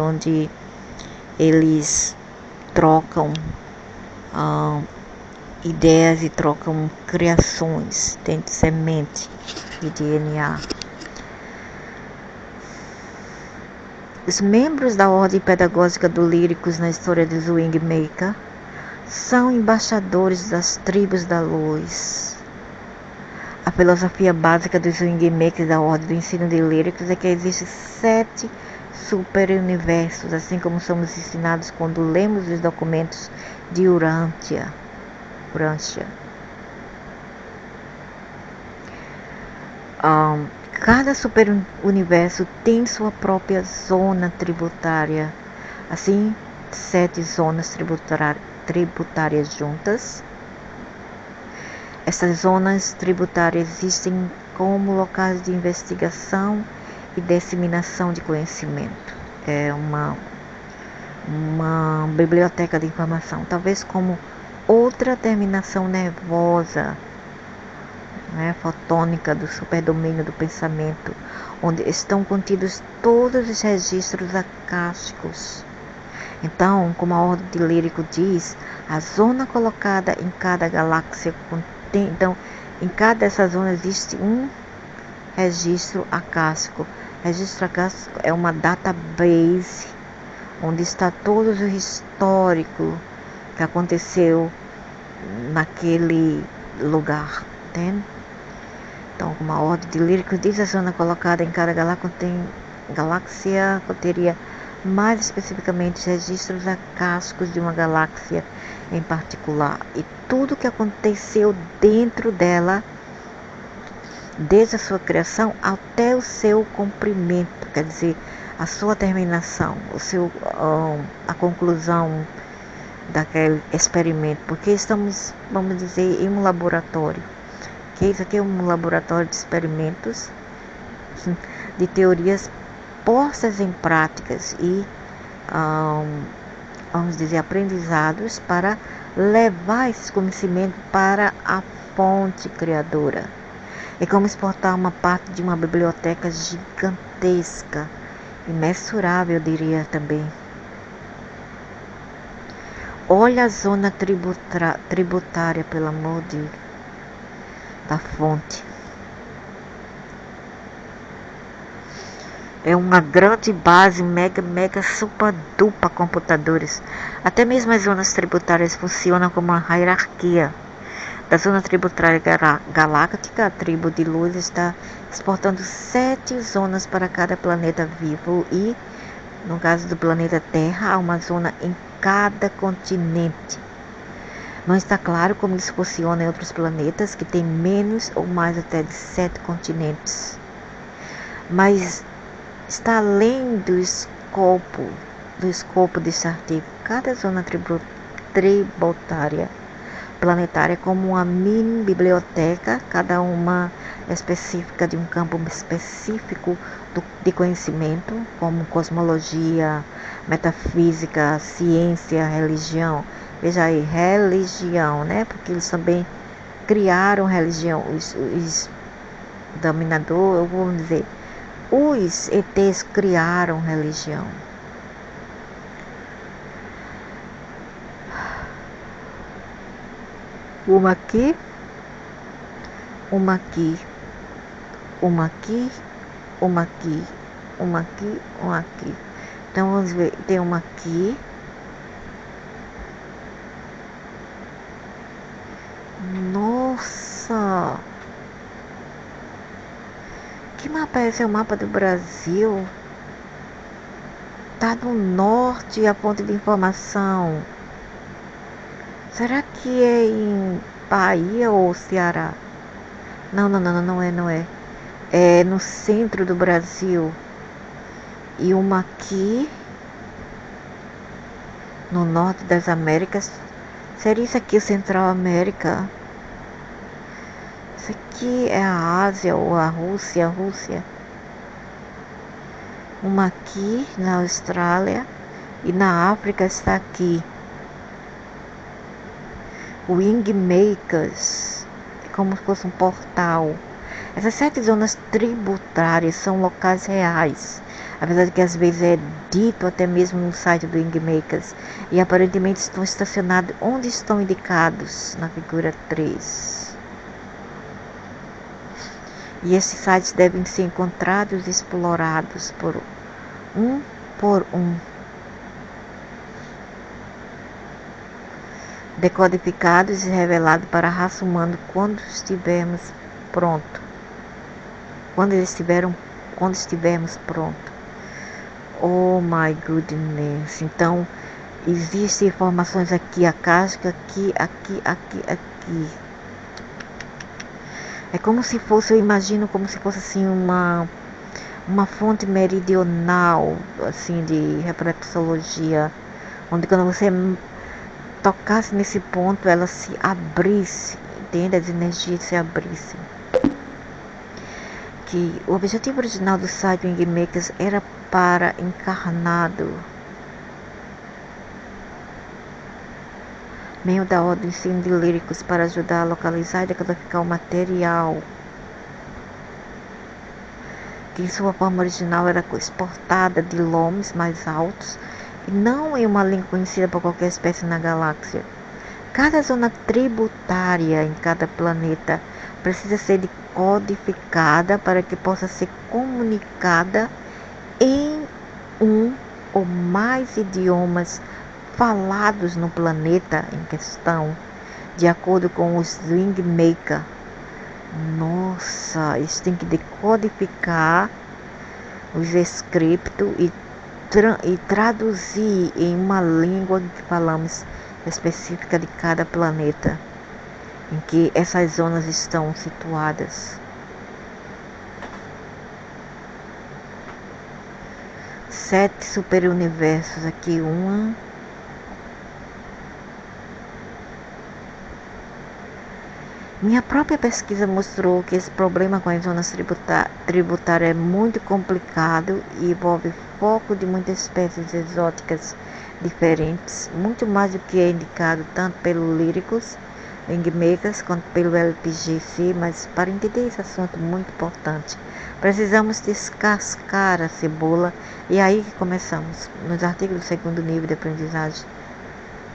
onde eles trocam ideias e trocam criações dentro de semente de DNA. Os membros da ordem pedagógica do Líricos na história de Zwingli Maker são embaixadores das tribos da luz. A filosofia básica dos Zwingli Makers da ordem do ensino de Líricos é que existem 7 superuniversos, assim como somos ensinados quando lemos os documentos de Urantia. Cada superuniverso tem sua própria zona tributária, assim, 7 zonas tributárias juntas. Essas zonas tributárias existem como locais de investigação e disseminação de conhecimento. É uma biblioteca de informação, talvez como outra terminação nervosa, né, fotônica do superdomínio do pensamento, onde estão contidos todos os registros acásticos. Então, como a ordem de Lírico diz, a zona colocada em cada galáxia contém, então, em cada dessas zonas existe um registro acástico. Registro acástico é uma database onde está todo o histórico que aconteceu naquele lugar, entende? Então, como a ordem de Lírico diz, a zona colocada em cada galáxia conteria mais especificamente os registros acásticos de uma galáxia em particular e tudo o que aconteceu dentro dela desde a sua criação até o seu comprimento, quer dizer, a sua terminação, a conclusão daquele experimento, porque estamos, vamos dizer, em um laboratório, que isso aqui é um laboratório de experimentos, de teorias postas em práticas e, vamos dizer, aprendizados para levar esses conhecimentos para a fonte criadora. É como exportar uma parte de uma biblioteca gigantesca, imensurável, eu diria também. Olha a zona tributária, pelo amor da fonte. É uma grande base, mega super dupla computadores. Até mesmo as zonas tributárias funcionam como uma hierarquia. Da zona tributária galáctica, a tribo de luz está exportando 7 zonas para cada planeta vivo e, no caso do planeta Terra, há uma zona em cada continente. Não está claro como isso funciona em outros planetas que têm menos ou mais até de 7 continentes. Mas está além do escopo desse artigo. Cada zona tributária planetária como uma mini biblioteca, cada uma específica de um campo específico de conhecimento, como cosmologia, metafísica, ciência, religião. Veja aí, religião, né? Porque eles também criaram religião, os dominadores, vamos dizer, os ETs criaram religião. Uma aqui, uma aqui, uma aqui, uma aqui, uma aqui, uma aqui. Então vamos ver, tem uma aqui. Nossa! Que mapa é esse? É o mapa do Brasil? Tá no norte a fonte de informação. Será que é em Bahia ou Ceará? Não é. É no centro do Brasil. E uma aqui no norte das Américas. Seria isso aqui, Central América? Isso aqui é a Ásia ou a Rússia? Uma aqui na Austrália e na África está aqui. Wingmakers, é como se fosse um portal. Essas 7 zonas tributárias são locais reais, apesar de que às vezes é dito até mesmo no site do Wingmakers, e aparentemente estão estacionados onde estão indicados na figura 3. E esses sites devem ser encontrados e explorados por um. Decodificados e revelados para a raça humana quando estivermos pronto. Quando estivermos pronto. Oh my goodness. Então, existem informações aqui, a casca, aqui. É como se fosse, eu imagino como se fosse assim uma fonte meridional, assim, de reflexologia, onde quando você tocasse nesse ponto, ela se abrisse, entende? As energias se abrissem. Que o objetivo original do site Wingmakers era para encarnado, meio da ordem ensino de líricos para ajudar a localizar e decodificar o material, que em sua forma original era exportada de lomes mais altos e não em uma língua conhecida por qualquer espécie na galáxia. Cada zona tributária em cada planeta precisa ser decodificada para que possa ser comunicada em um ou mais idiomas falados no planeta em questão, de acordo com os Wingmakers. Nossa, eles têm que decodificar os scripts e traduzir em uma língua que falamos específica de cada planeta em que essas zonas estão situadas. 7 superuniversos aqui, uma. Minha própria pesquisa mostrou que esse problema com as zonas tributárias é muito complicado e envolve foco de muitas espécies exóticas diferentes, muito mais do que é indicado tanto pelo Líricos, Wingmakers, quanto pelo LPGC, mas para entender esse assunto muito importante, precisamos descascar a cebola, e aí que começamos, nos artigos do 2º nível de aprendizagem.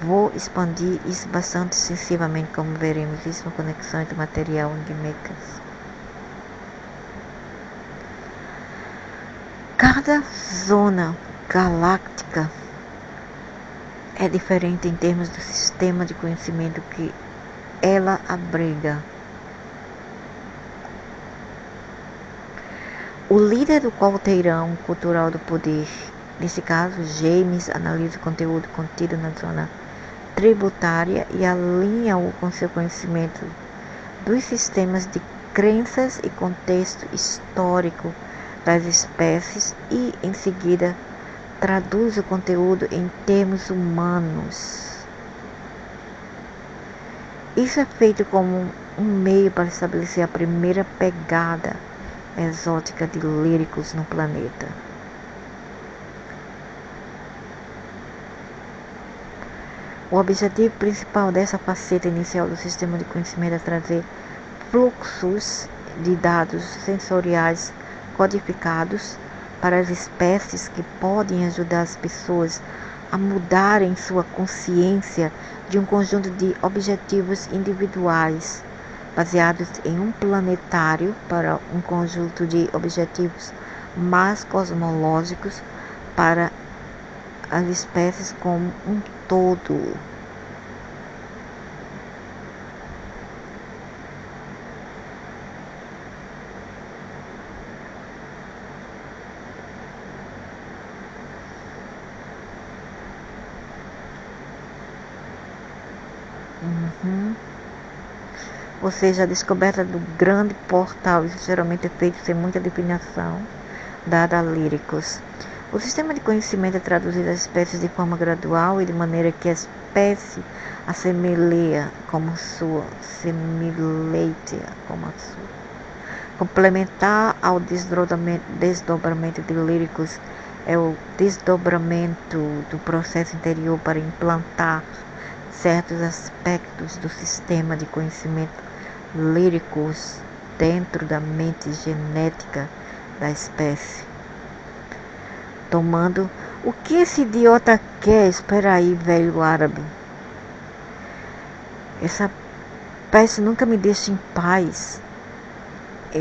Vou expandir isso bastante extensivamente, como veremos isso na conexão entre material e Wingmakers. Cada zona galáctica é diferente em termos do sistema de conhecimento que ela abriga. O líder do quarteirão cultural do poder, nesse caso James, analisa o conteúdo contido na zona tributária e alinha-o com seu conhecimento dos sistemas de crenças e contexto histórico das espécies e, em seguida, traduz o conteúdo em termos humanos. Isso é feito como um meio para estabelecer a primeira pegada exótica de líricos no planeta. O objetivo principal dessa faceta inicial do sistema de conhecimento é trazer fluxos de dados sensoriais codificados para as espécies que podem ajudar as pessoas a mudarem sua consciência de um conjunto de objetivos individuais baseados em um planetário para um conjunto de objetivos mais cosmológicos para as espécies como um todo. Ou seja, a descoberta do grande portal, isso geralmente é feito sem muita definição dada a líricos. O sistema de conhecimento é traduzido às espécies de forma gradual e de maneira que a espécie assemelha como sua. Complementar ao desdobramento de líricos é o desdobramento do processo interior para implantar certos aspectos do sistema de conhecimento líricos dentro da mente genética da espécie. Tomando o que esse idiota quer? Espera aí, velho árabe. Essa peça nunca me deixa em paz. É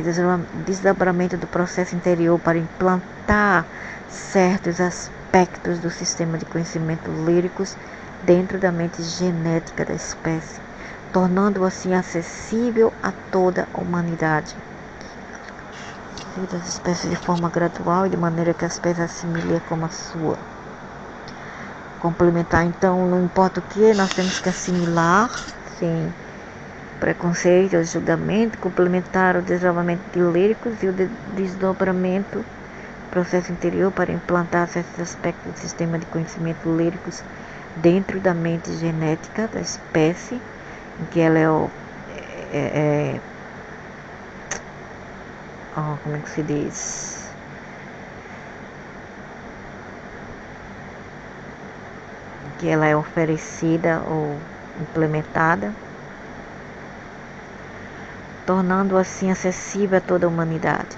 desdobramento do processo interior para implantar certos aspectos do sistema de conhecimento líricos dentro da mente genética da espécie, tornando-o assim acessível a toda a humanidade. Das espécies de forma gradual e de maneira que a espécie assimile como a sua. Complementar, então, não importa o que, nós temos que assimilar, sem preconceito ou julgamento, complementar o desdobramento de líricos e o desdobramento do processo interior para implantar certos aspectos do sistema de conhecimento líricos dentro da mente genética da espécie, em que ela como é que se diz? Que ela é oferecida ou implementada, tornando assim acessível a toda a humanidade.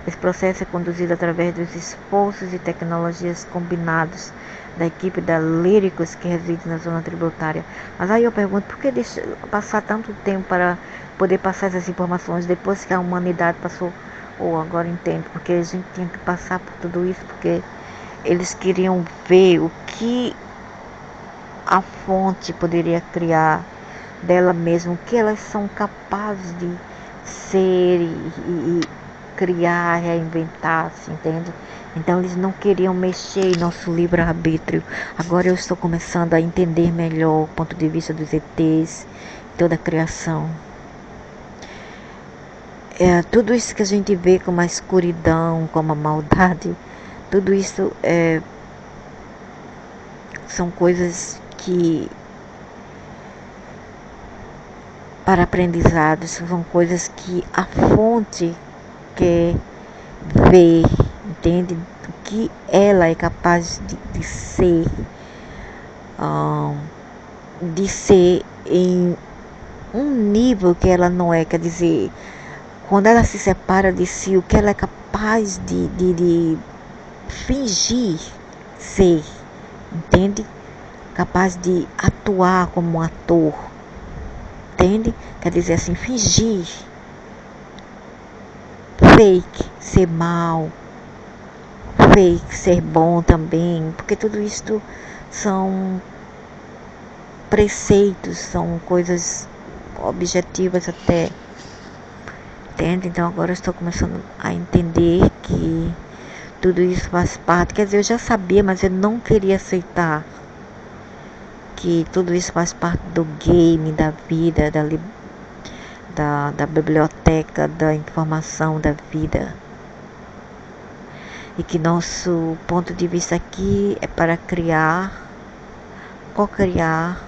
Esse processo é conduzido através dos esforços e tecnologias combinados da equipe da Líricos que reside na zona tributária. Mas aí eu pergunto, por que deixar passar tanto tempo para poder passar essas informações depois que a humanidade passou? Ou agora entendo, porque a gente tinha que passar por tudo isso, porque eles queriam ver o que a fonte poderia criar dela mesma, o que elas são capazes de ser e criar, reinventar, se entende? Então eles não queriam mexer em nosso livre-arbítrio. Agora eu estou começando a entender melhor o ponto de vista dos ETs, toda a criação. Tudo isso que a gente vê como a escuridão, como a maldade, tudo isso são coisas que, para aprendizados, são coisas que a fonte quer ver, entende? O que ela é capaz de ser em um nível que ela não é, quer dizer, quando ela se separa de si, o que ela é capaz de fingir ser, entende? Capaz de atuar como um ator, entende? Quer dizer assim, fingir, fake, ser mal, fake, ser bom também, porque tudo isto são preceitos, são coisas objetivas até, entende? Então agora eu estou começando a entender que tudo isso faz parte, quer dizer, eu já sabia, mas eu não queria aceitar que tudo isso faz parte do game, da vida, da biblioteca, da informação da vida. e que nosso ponto de vista aqui é para criar, co-criar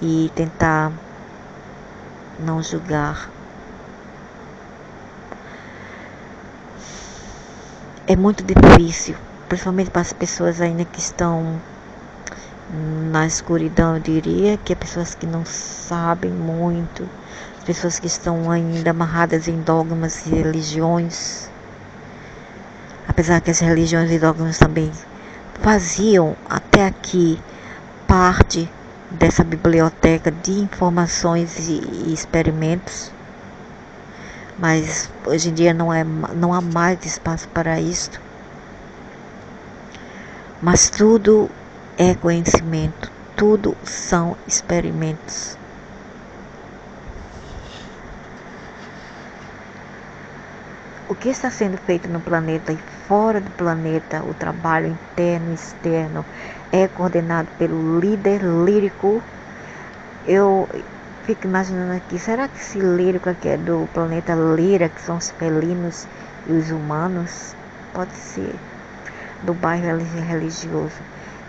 e tentar não julgar. É muito difícil, principalmente para as pessoas ainda que estão na escuridão, eu diria, que é pessoas que não sabem muito, pessoas que estão ainda amarradas em dogmas e religiões, apesar que as religiões e dogmas também faziam até aqui parte dessa biblioteca de informações e experimentos, mas hoje em dia não há mais espaço para isto. Mas tudo é conhecimento, tudo são experimentos. O que está sendo feito no planeta e fora do planeta, o trabalho interno e externo, é coordenado pelo líder lírico. Eu fico imaginando aqui, será que esse lírico aqui é do planeta Lira, que são os felinos e os humanos? Pode ser, do bairro religioso.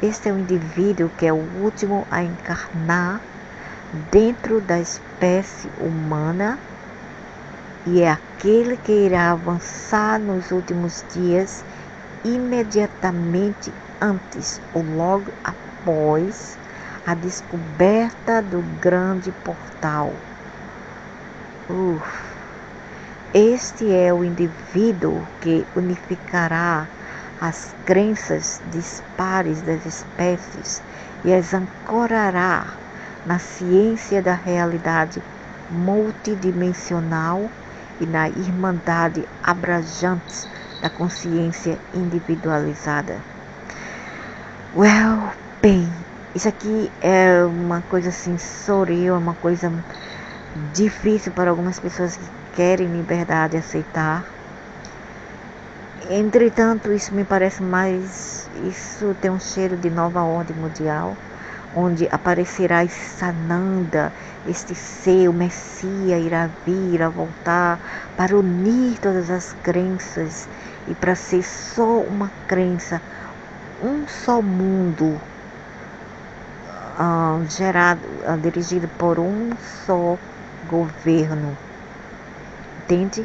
Este é o indivíduo que é o último a encarnar dentro da espécie humana e é aquele que irá avançar nos últimos dias, imediatamente antes ou logo após a descoberta do grande portal. Este é o indivíduo que unificará as crenças dispares das espécies e as ancorará na ciência da realidade multidimensional e na irmandade abrangente da consciência individualizada. Bem, isso aqui é uma coisa sensorial, uma coisa difícil para algumas pessoas que querem liberdade aceitar. Entretanto, isso me parece mais, isso tem um cheiro de nova ordem mundial, onde aparecerá Sananda, este ser, o Messias irá vir, irá voltar para unir todas as crenças e para ser só uma crença, um só mundo, dirigido por um só governo, entende?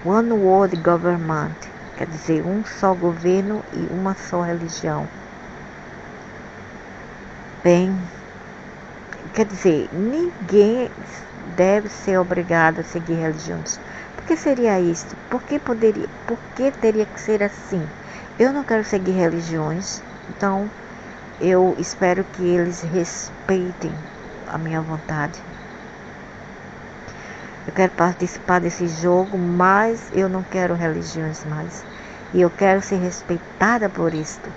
One World Government, quer dizer, um só governo e uma só religião. Bem, quer dizer, ninguém deve ser obrigado a seguir religiões. Por que seria isto? Por que teria que ser assim? Eu não quero seguir religiões, então eu espero que eles respeitem a minha vontade. Eu quero participar desse jogo, mas eu não quero religiões mais. E eu quero ser respeitada por isto.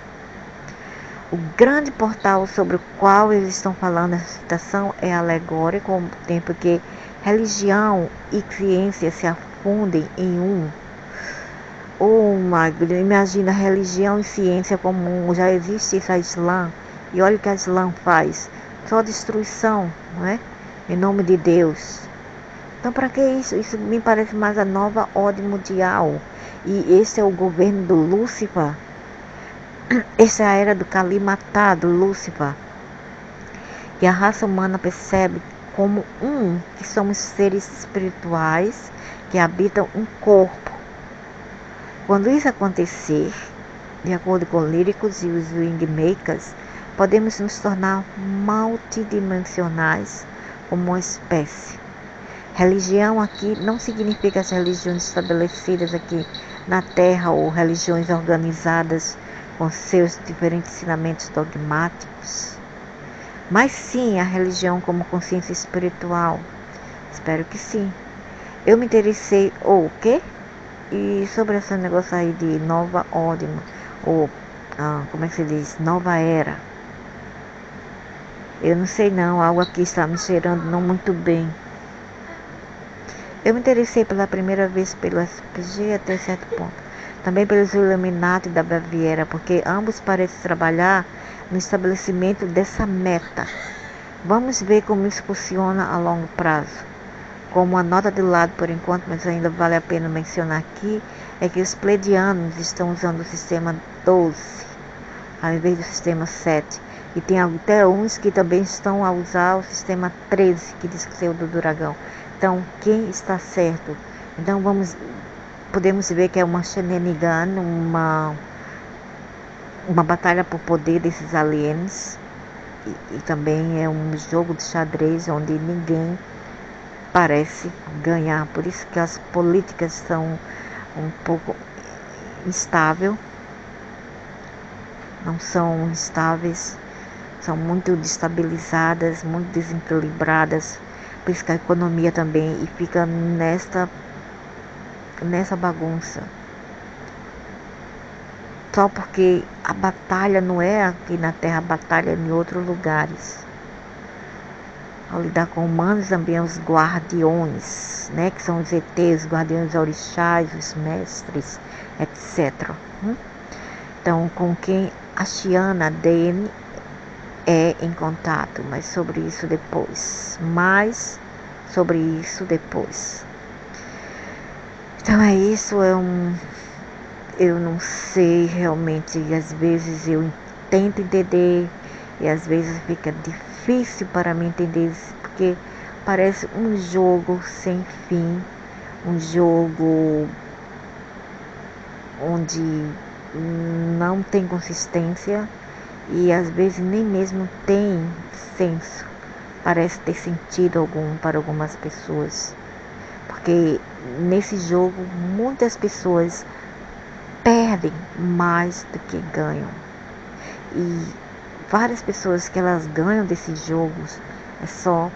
O grande portal sobre o qual eles estão falando nessa citação é alegórico, ao tempo que religião e ciência se afundem em um. Imagina religião e ciência comum. Já existe isso, a Islã. E olha o que a Islã faz. Só destruição, não é? Em nome de Deus. Então, para que isso? Isso me parece mais a nova ordem mundial. E esse é o governo do Lúcifer. Essa é a era do Kalimatá, do Lúcifer. E a raça humana percebe como que somos seres espirituais que habitam um corpo. Quando isso acontecer, de acordo com líricos e os wingmakers, podemos nos tornar multidimensionais como uma espécie. Religião aqui não significa as religiões estabelecidas aqui na Terra ou religiões organizadas com seus diferentes ensinamentos dogmáticos, mas sim a religião como consciência espiritual. Espero que sim. Eu me interessei, o quê? E sobre esse negócio aí de nova ordem, ou como é que se diz? Nova era. Eu não sei não, algo aqui está me cheirando não muito bem. Eu me interessei pela primeira vez pelo SPG até certo ponto. Também pelos Illuminati da Baviera, porque ambos parecem trabalhar no estabelecimento dessa meta. Vamos ver como isso funciona a longo prazo. como a nota de lado por enquanto, mas ainda vale a pena mencionar aqui, é que os pleiadianos estão usando o sistema 12 ao invés do sistema 7. E tem até uns que também estão a usar o sistema 13, que diz que é o do dragão. Então, quem está certo? Então, podemos ver que é uma shenanigan, uma batalha por poder desses aliens. E também é um jogo de xadrez onde ninguém parece ganhar. Por isso que as políticas são um pouco instáveis. Não são estáveis, são muito destabilizadas, muito desequilibradas, por isso que a economia também e fica nessa bagunça. Só porque a batalha não é aqui na Terra, a batalha é em outros lugares. Ao lidar com humanos também os guardiões, né, que são os ETs, os guardiões orixás, os mestres, etc. Então, com quem a Chiana Dene é em contato, mas sobre isso depois. Então é isso, eu não sei realmente, e às vezes eu tento entender e às vezes fica difícil para mim entender, porque parece um jogo sem fim, um jogo onde não tem consistência e às vezes nem mesmo tem senso, parece ter sentido algum para algumas pessoas, porque nesse jogo muitas pessoas perdem mais do que ganham, e várias pessoas que elas ganham desses jogos é só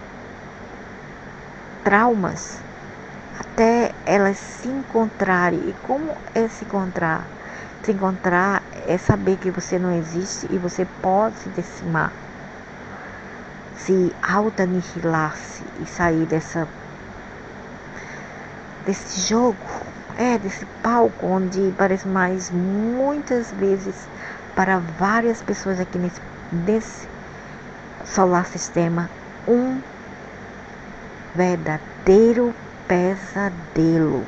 traumas até elas se encontrarem. E como é se encontrar? Se encontrar é saber que você não existe e você pode se decimar, se auto-aniquilar-se e sair desse jogo, desse palco onde parece mais muitas vezes para várias pessoas aqui nesse solar sistema um verdadeiro pesadelo.